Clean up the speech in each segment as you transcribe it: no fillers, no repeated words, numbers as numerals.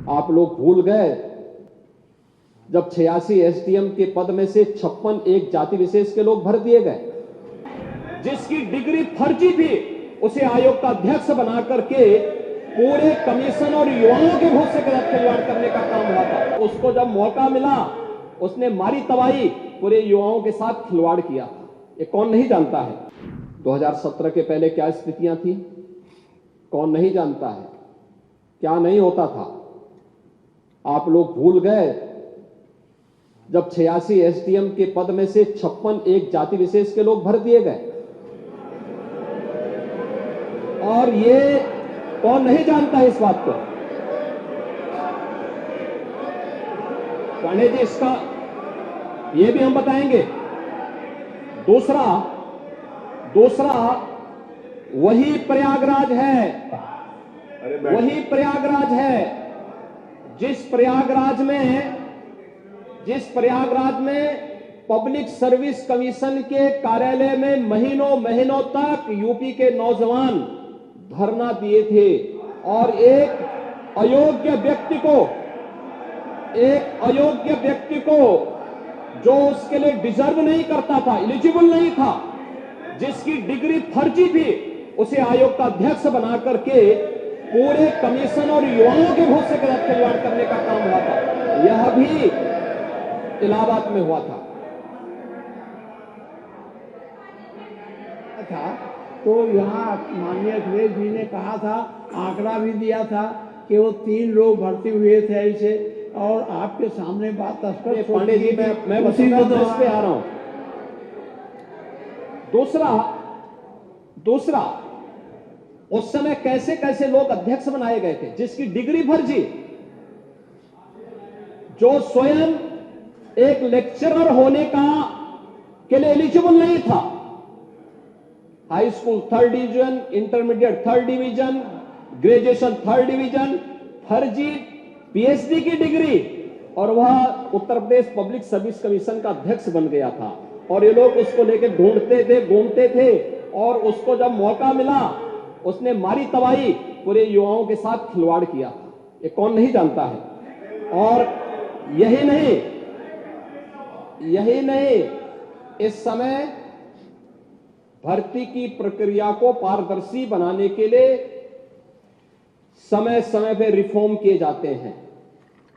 आप लोग भूल गए जब 86 एसडीएम के पद में से 56 एक जाति विशेष के लोग भर दिए गए। जिसकी डिग्री फर्जी थी उसे आयोग का अध्यक्ष बना करके पूरे कमीशन और युवाओं के भोज से खिलवाड़ करने का काम हुआ था। उसको जब मौका मिला उसने मारी तबाही, पूरे युवाओं के साथ खिलवाड़ किया था। ये कौन नहीं जानता है? 2017 के पहले क्या स्थितियां थी कौन नहीं जानता है? क्या नहीं होता था? आप लोग भूल गए जब 86 एसडीएम के पद में से 56 एक जाति विशेष के लोग भर दिए गए। और ये कौन नहीं जानता है इस बात को? पांडे जी, इसका ये भी हम बताएंगे। दूसरा वही प्रयागराज है जिस प्रयागराज में पब्लिक सर्विस कमीशन के कार्यालय में महीनों तक यूपी के नौजवान धरना दिए थे और एक अयोग्य व्यक्ति को जो उसके लिए डिजर्व नहीं करता था, एलिजिबल नहीं था, जिसकी डिग्री फर्जी थी, उसे आयोग का अध्यक्ष बना करके पूरे कमीशन और युवाओं के भोज से खिलवाड़ करने का काम हुआ था। यह भी इलाहाबाद में हुआ था। तो यहाँ माननीय अखिलेश जी ने कहा था, आंकड़ा भी दिया था कि वो 3 लोग भर्ती हुए थे ऐसे, और आपके सामने बात स्पष्ट। पांडे जी, मैं उसी इस पे आ रहा हूं। दूसरा उस समय कैसे कैसे लोग अध्यक्ष बनाए गए थे जिसकी डिग्री फर्जी, जो स्वयं एक लेक्चरर होने के लिए एलिजिबल नहीं था। High school 3rd division, intermediate 3rd division, graduation 3rd division, फर्जी पीएचडी की डिग्री, और वह Uttar Pradesh public service commission का अध्यक्ष बन गया था। और ये लोग उसको लेकर ढूंढते थे, घूमते थे, और उसको जब मौका मिला उसने मारी तबाही, पूरे युवाओं के साथ खिलवाड़ किया था। ये कौन नहीं जानता है? और यही नहीं, इस समय भर्ती की प्रक्रिया को पारदर्शी बनाने के लिए समय समय पर रिफॉर्म किए जाते हैं,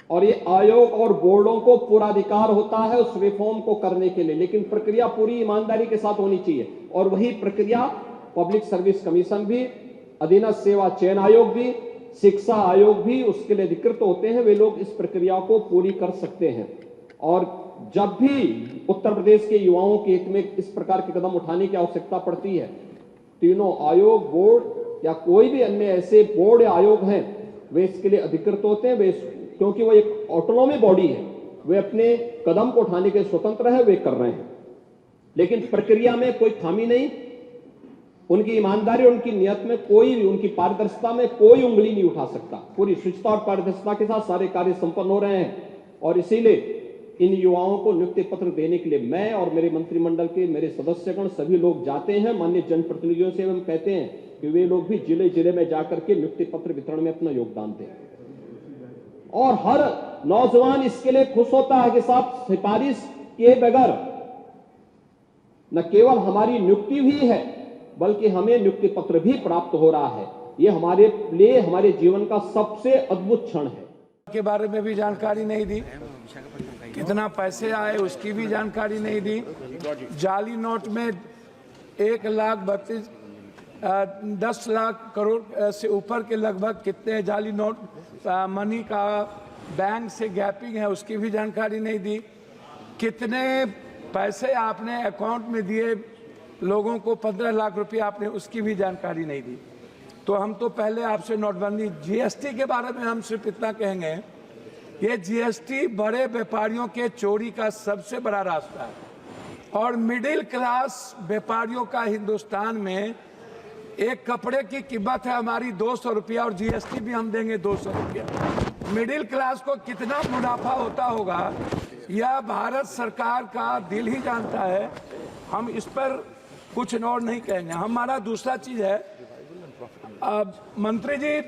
और ये आयोग और बोर्डों को पूरा अधिकार होता है उस रिफॉर्म को करने के लिए, लेकिन प्रक्रिया पूरी ईमानदारी के साथ होनी चाहिए। और वही प्रक्रिया पब्लिक सर्विस कमीशन भी, अधीनस्थ सेवा चयन आयोग भी, शिक्षा आयोग भी उसके लिए अधिकृत होते हैं। वे लोग इस प्रक्रिया को पूरी कर सकते हैं। और जब भी उत्तर प्रदेश के युवाओं के हित में इस प्रकार के कदम उठाने की आवश्यकता पड़ती है, तीनों आयोग, बोर्ड या कोई भी अन्य ऐसे बोर्ड या आयोग हैं, वे इसके लिए अधिकृत होते हैं। क्योंकि वो एक ऑटोनॉमी बॉडी है, वे अपने कदम को उठाने के स्वतंत्र है, वे कर रहे हैं। लेकिन प्रक्रिया में कोई खामी नहीं, उनकी ईमानदारी, उनकी नियत में कोई, उनकी पारदर्शिता में कोई उंगली नहीं उठा सकता। पूरी शुचिता और पारदर्शिता के साथ सारे कार्य संपन्न हो रहे हैं। और इसीलिए इन युवाओं को नियुक्ति पत्र देने के लिए मैं और मेरे मंत्रिमंडल के मेरे सदस्यगण सभी लोग जाते हैं। माननीय जनप्रतिनिधियों से हम कहते हैं कि वे लोग भी जिले जिले में जाकर के नियुक्ति पत्र वितरण में अपना योगदान दें। और हर नौजवान इसके लिए खुश होता है कि साहब, सिफारिश के बगैर न केवल हमारी नियुक्ति हुई है, बल्कि हमें नियुक्ति पत्र भी प्राप्त हो रहा है। ये हमारे लिए हमारे जीवन का सबसे अद्भुत क्षण है। के बारे में भी जानकारी नहीं दी, कितना पैसे आए उसकी भी जानकारी नहीं दी। जाली नोट में 10 लाख करोड़ से ऊपर के लगभग कितने जाली नोट मनी का बैंक से गैपिंग है, उसकी भी जानकारी नहीं दी। कितने पैसे आपने अकाउंट में दिए लोगों को, 15 लाख रुपए आपने, उसकी भी जानकारी नहीं दी। तो हम तो पहले आपसे नोटबंदी, जीएसटी के बारे में हम सिर्फ इतना कहेंगे, ये जीएसटी बड़े व्यापारियों के चोरी का सबसे बड़ा रास्ता है। और मिडिल क्लास व्यापारियों का हिंदुस्तान में, एक कपड़े की कीमत है हमारी 200 रुपया और जीएसटी भी हम देंगे 200 रुपया। मिडिल क्लास को कितना मुनाफा होता होगा यह भारत सरकार का दिल ही जानता है। हम इस पर कुछ और नहीं कहेंगे। हमारा दूसरा चीज है, मंत्री जी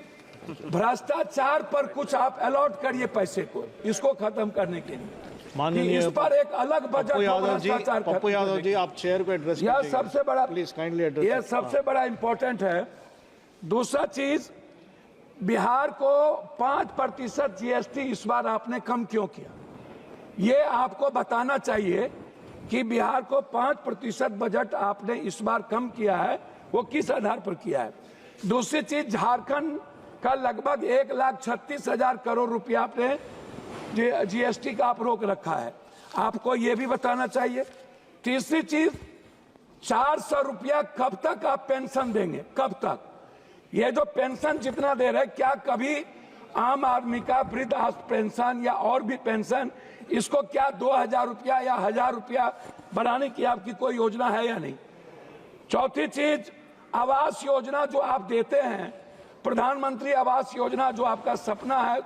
भ्रष्टाचार पर कुछ आप अलॉट करिए पैसे को, इसको खत्म करने के लिए। माननीय इस पर एक अलग बजट पप्पू हो यादव जी, भ्रष्टाचार पप्पू यादव जी, आप चेयर को एड्रेस यह कीजिएगा। सबसे बड़ा, प्लीज काइंडली एड्रेस। यह सबसे बड़ा इंपॉर्टेंट है। दूसरा चीज, बिहार को 5% जीएसटी इस बार आपने कम क्यों किया? ये आपको बताना चाहिए कि बिहार को 5% बजट आपने इस बार कम किया है, वो किस आधार पर किया है? दूसरी चीज, झारखंड का लगभग 1,36,000 करोड़ रुपया आपने जीएसटी का आप रोक रखा है, आपको ये भी बताना चाहिए। तीसरी चीज, 400 रुपया कब तक आप पेंशन देंगे? कब तक? ये जो पेंशन जितना दे रहे, क्या कभी आम आदमी का वृद्ध पेंशन या और भी पेंशन, इसको क्या 2,000 रुपया या 1,000 रुपया बढ़ाने की आपकी कोई योजना है या नहीं? चौथी चीज, आवास योजना जो आप देते हैं, प्रधानमंत्री आवास योजना जो आपका सपना है,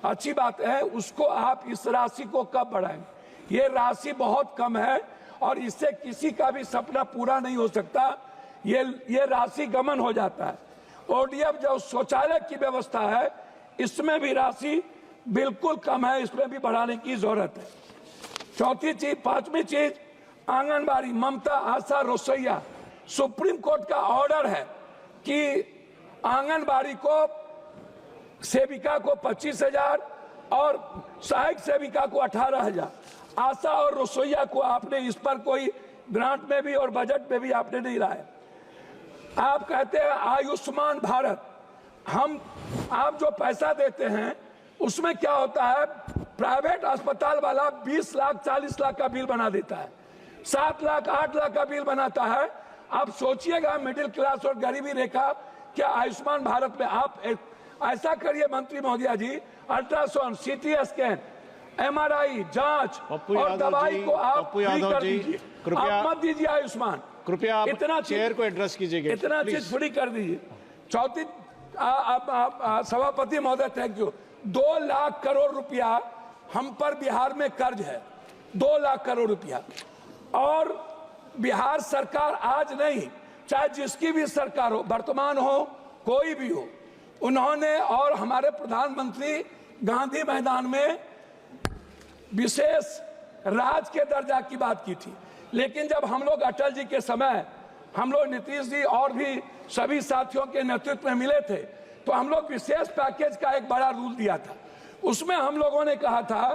अच्छी बात है, उसको आप इस राशि को कब बढ़ाएंगे? ये राशि बहुत कम है और इससे किसी का भी सपना पूरा नहीं हो सकता, ये राशि गमन हो जाता है। ओडीएफ जो शौचालय की व्यवस्था है, इसमें भी राशि बिल्कुल कम है, इसमें भी बढ़ाने की जरूरत है। चौथी चीज, पांचवी चीज, आंगनबाड़ी, ममता, आशा, रसोईया, सुप्रीम कोर्ट का ऑर्डर है कि आंगनबाड़ी को सेविका को 25,000 और सहायक सेविका को 18,000, आशा और रसोईया को आपने इस पर कोई ग्रांट में भी और बजट में भी आपने नहीं लाया। आप कहते हैं आयुष्मान भारत, आप जो पैसा देते हैं उसमें क्या होता है, प्राइवेट अस्पताल वाला 20 लाख 40 लाख का बिल बना देता है, 7 लाख 8 लाख का बिल बनाता है। आप सोचिएगा मिडिल क्लास और गरीबी रेखा, क्या आयुष्मान भारत में आप ऐसा करिए मंत्री महोदया जी, अल्ट्रासाउंड, सीटी स्कैन, एमआरआई जांच और दवाई को आप फ्री कर दीजिए, आप मत दीजिए आयुष्मान, कृपया आप इतना चेयर को एड्रेस कीजिएगा, इतना चीज फ्री कर दीजिए। चौथी, सभापति महोदय थैंक यू, 2 लाख करोड़ रुपया हम पर बिहार में कर्ज है, 2 लाख करोड़ रुपया, और बिहार सरकार आज नहीं, चाहे जिसकी भी सरकार हो, वर्तमान हो कोई भी हो, उन्होंने और हमारे प्रधानमंत्री गांधी मैदान में विशेष राज के दर्जा की बात की थी। लेकिन जब हम लोग अटल जी के समय, हम लोग नीतीश जी और भी सभी साथियों के नेतृत्व में मिले थे, तो हम लोग विशेष पैकेज का एक बड़ा रूल दिया था। उसमें हम लोगों ने कहा था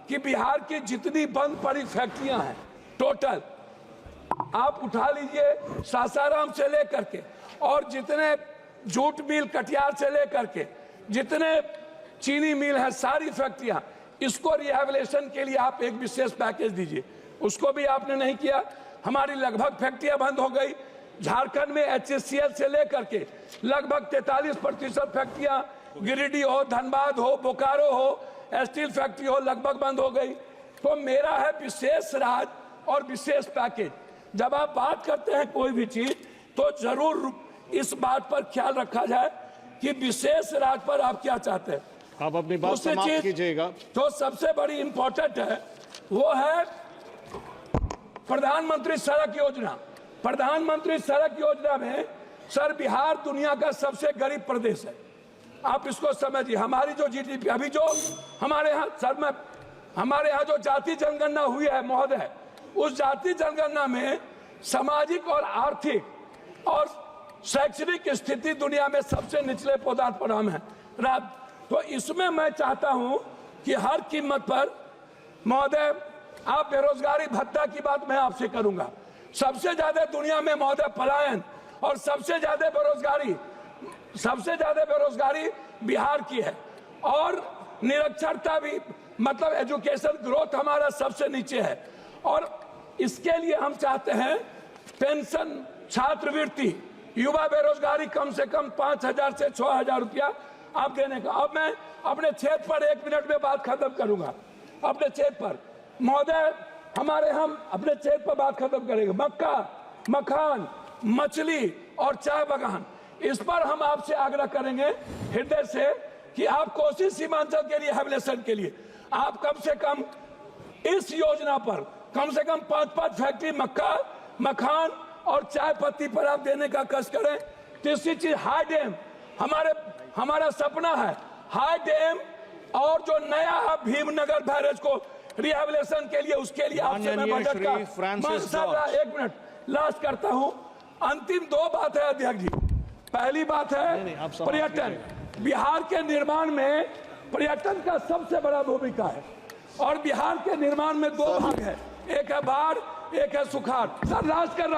कि बिहार की जितनी बंद पड़ी फैक्ट्रियां हैं टोटल आप उठा लीजिए, सासाराम से लेकर के और जितने जूट मिल कटिहार से लेकर के जितने चीनी मिल है, सारी फैक्ट्रियां, इसको रिहेबिलिटेशन के लिए आप एक विशेष पैकेज दीजिए। उसको भी आपने नहीं किया। हमारी लगभग फैक्ट्रियां बंद हो गई। झारखंड में HCL से लेकर के लगभग 43% फैक्ट्रियां, गिरिडीह हो, धनबाद हो, बोकारो हो, स्टील फैक्ट्री हो, लगभग बंद हो गई। तो मेरा है विशेष राज और विशेष पैकेज। जब आप बात करते हैं कोई भी चीज, तो जरूर इस बात पर ख्याल रखा जाए कि विशेष राज पर आप क्या चाहते हैं। आप अपनी बात समाप्त कीजिएगा। तो सबसे बड़ी इंपॉर्टेंट है वो है प्रधानमंत्री सड़क योजना। प्रधानमंत्री सड़क योजना में सर बिहार दुनिया का सबसे गरीब प्रदेश है, आप इसको समझिए। हमारी जो जीडीपी अभी जो हमारे यहाँ सर में हमारे यहाँ जो जाति जनगणना हुई है महोदय, उस जाति जनगणना में सामाजिक और आर्थिक और शैक्षणिक स्थिति दुनिया में सबसे निचले पदार्थ पर हम है। तो इसमें मैं चाहता हूं कि हर कीमत पर महोदय, आप बेरोजगारी भत्ता की बात मैं आपसे करूंगा। सबसे ज्यादा दुनिया में महोदय पलायन और सबसे ज्यादा बेरोजगारी बिहार की है, और निरक्षरता भी, मतलब एजुकेशन ग्रोथ हमारा सबसे नीचे है। और इसके लिए हम चाहते हैं पेंशन, छात्रवृत्ति, युवा बेरोजगारी कम से कम 5,000 से 6,000 रुपया आप देने का। अब मैं अपने क्षेत्र पर 1 मिनट में बात खत्म करूंगा। अपने क्षेत्र पर महोदय, हम अपने क्षेत्र पर बात खत्म करेंगे। मक्का, मखान, मछली और चाय बागान, इस पर हम आपसे आग्रह करेंगे हृदय से कि आप कोसी सीमांचल के लिए रिहेबिलिटेशन के लिए आप कम से कम इस योजना पर कम से कम 5 फैक्ट्री मक्का, मखान और चाय पत्ती पर आप देने का कष्ट करें। तीसरी चीज हाई डैम, हमारे हमारा सपना है हाई डैम और जो नया भीमनगर बैरेज को रिहेबिलिटेशन के लिए, उसके लिए आपसे मैं बजट का एक मिनट लास्ट करता हूं। अंतिम दो बात है अध्यक्ष जी। पहली बात है पर्यटन। बिहार के निर्माण में पर्यटन का सबसे बड़ा भूमिका है और बिहार के निर्माण में दो भाग है, एक है बाढ़, एक है सुखाड़। सर लास्ट कर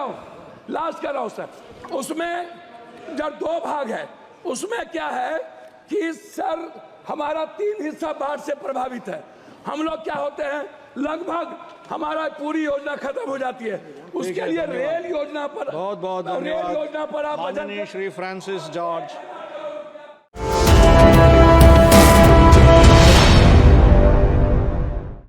रहा हूं सर। उसमें जब दो भाग है, उसमें क्या है कि सर हमारा 3 हिस्सा बाढ़ से प्रभावित है। हम लोग क्या होते हैं, लगभग हमारा पूरी योजना खत्म हो जाती है, उसके लिए रेल योजना पर बहुत बहुत धन्यवाद रेल योजना पर आप माननीय श्री फ्रांसिस जॉर्ज।